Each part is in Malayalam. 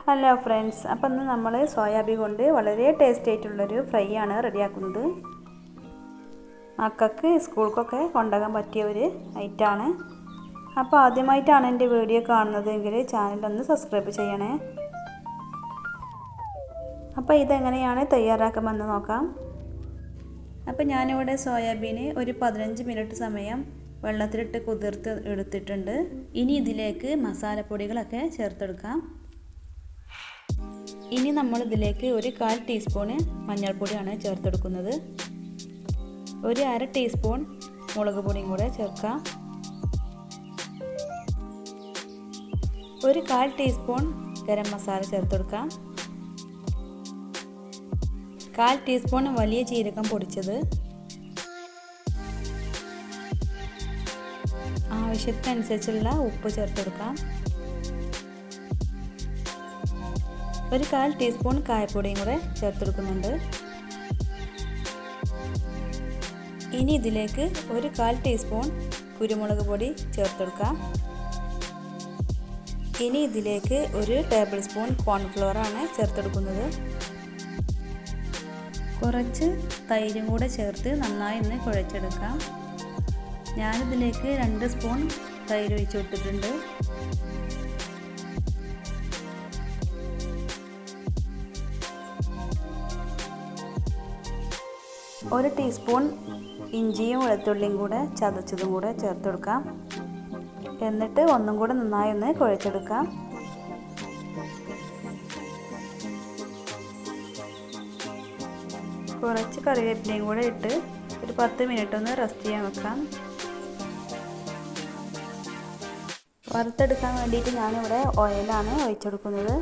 ഹലോ ഫ്രണ്ട്സ്, അപ്പം ഇന്ന് നമ്മൾ സോയാബീൻ കൊണ്ട് വളരെ ടേസ്റ്റി ആയിട്ടുള്ളൊരു ഫ്രൈ ആണ് റെഡിയാക്കുന്നത്. മക്കൾക്ക് സ്കൂൾക്കൊക്കെ കൊണ്ടുപോകാൻ പറ്റിയ ഒരു ഐറ്റമാണ്. അപ്പോൾ ആദ്യമായിട്ടാണ് എൻ്റെ വീഡിയോ കാണുന്നതെങ്കിൽ ചാനലൊന്ന് സബ്സ്ക്രൈബ് ചെയ്യണേ. അപ്പോൾ ഇതെങ്ങനെയാണ് തയ്യാറാക്കാമെന്ന് നോക്കാം. അപ്പോൾ ഞാനിവിടെ സോയാബീന് ഒരു 15 മിനിറ്റ് സമയം വെള്ളത്തിലിട്ട് കുതിർത്ത് എടുത്തിട്ടുണ്ട്. ഇനി ഇതിലേക്ക് മസാലപ്പൊടികളൊക്കെ ചേർത്തെടുക്കാം. ഇനി നമ്മൾ ഇതിലേക്ക് ഒരു 1/4 ടീസ്പൂൺ മഞ്ഞൾപ്പൊടിയാണ് ചേർത്തെടുക്കുന്നത്. ഒരു 1/2 ടീസ്പൂൺ മുളക് പൊടിയും കൂടെ ചേർക്കാം. ഒരു 1/4 ടീസ്പൂൺ ഗരം മസാല ചേർത്തെടുക്കാം. 1/4 ടീസ്പൂൺ വലിയ ജീരകം പൊടിച്ചത്, ആവശ്യത്തിനനുസരിച്ചുള്ള ഉപ്പ് ചേർത്തെടുക്കാം. ഒരു 1/4 ടീസ്പൂൺ കായപ്പൊടിയും കൂടെ ചേർത്തെടുക്കുന്നുണ്ട്. ഇനി ഇതിലേക്ക് ഒരു 1/4 ടീസ്പൂൺ കുരുമുളക് പൊടി ചേർത്തെടുക്കാം. ഇനി ഇതിലേക്ക് ഒരു ടേബിൾ സ്പൂൺ കോൺഫ്ലവർ ആണ് ചേർത്തെടുക്കുന്നത്. കുറച്ച് തൈരും കൂടെ ചേർത്ത് നന്നായി ഒന്ന് കുഴച്ചെടുക്കാം. ഞാനിതിലേക്ക് 2 സ്പൂൺ തൈര് ഒഴിച്ച് കൊടുത്തിട്ടുണ്ട്. ഒരു ടീസ്പൂൺ ഇഞ്ചിയും വെളുത്തുള്ളിയും കൂടെ ചതച്ചതും കൂടെ ചേർത്ത് കൊടുക്കാം. എന്നിട്ട് ഒന്നും കൂടെ നന്നായി ഒന്ന് കുഴച്ചെടുക്കാം. കുറച്ച് കറിവേപ്പിലയും കൂടെ ഇട്ട് ഒരു 10 മിനിറ്റ് ഒന്ന് റെസ്റ്റ് ചെയ്യാൻ വെക്കാം. വറുത്തെടുക്കാൻ വേണ്ടിയിട്ട് ഞാനിവിടെ ഓയിലാണ് ഒഴിച്ചെടുക്കുന്നത്.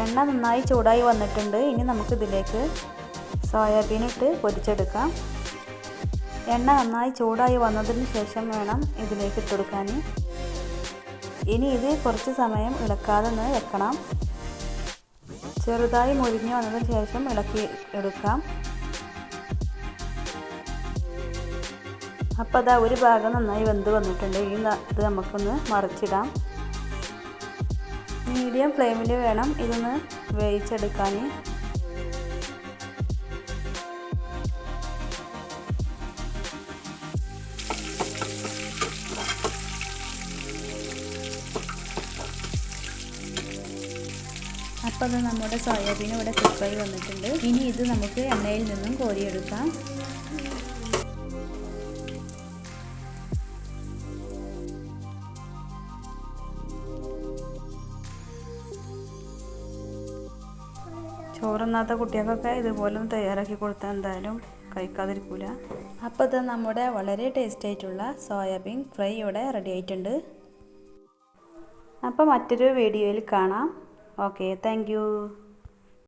എണ്ണ നന്നായി ചൂടായി വന്നിട്ടുണ്ട്. ഇനി നമുക്കിതിലേക്ക് സോയാബീൻ ഇട്ട് പൊരിച്ചെടുക്കാം. എണ്ണ നന്നായി ചൂടായി വന്നതിന് ശേഷം വേണം ഇതിലേക്ക് ഇട്ടെടുക്കാൻ. ഇനി ഇത് കുറച്ച് സമയം ഇളക്കാതെ ഒന്ന് വെക്കണം. ചെറുതായി മുരിഞ്ഞ് വന്നതിന് ശേഷം ഇളക്കി എടുക്കാം. അപ്പോൾ അതാ ഒരു ഭാഗം നന്നായി വെന്ത് വന്നിട്ടുണ്ട്. ഇനി ഇത് നമുക്കൊന്ന് മറിച്ചിടാം. മീഡിയം ഫ്ലെയിമിൽ വേണം ഇതൊന്ന് വേവിച്ചെടുക്കാൻ. അപ്പോൾ അത് നമ്മുടെ സോയാബീൻ ഇവിടെ കുക്കായി വന്നിട്ടുണ്ട്. ഇനി ഇത് നമുക്ക് എണ്ണയിൽ നിന്നും കോരിയെടുക്കാം. ചോറുന്നാത്ത കുട്ടികൾക്കൊക്കെ ഇതുപോലെ ഒന്ന് തയ്യാറാക്കി കൊടുത്താൽ എന്തായാലും കഴിക്കാതിരിക്കില്ല. അപ്പോൾ ഇത് നമ്മുടെ വളരെ ടേസ്റ്റ് ആയിട്ടുള്ള സോയാബീൻ ഫ്രൈ ഇവിടെ റെഡി ആയിട്ടുണ്ട്. അപ്പോൾ മറ്റൊരു വീഡിയോയിൽ കാണാം. Okay, thank you.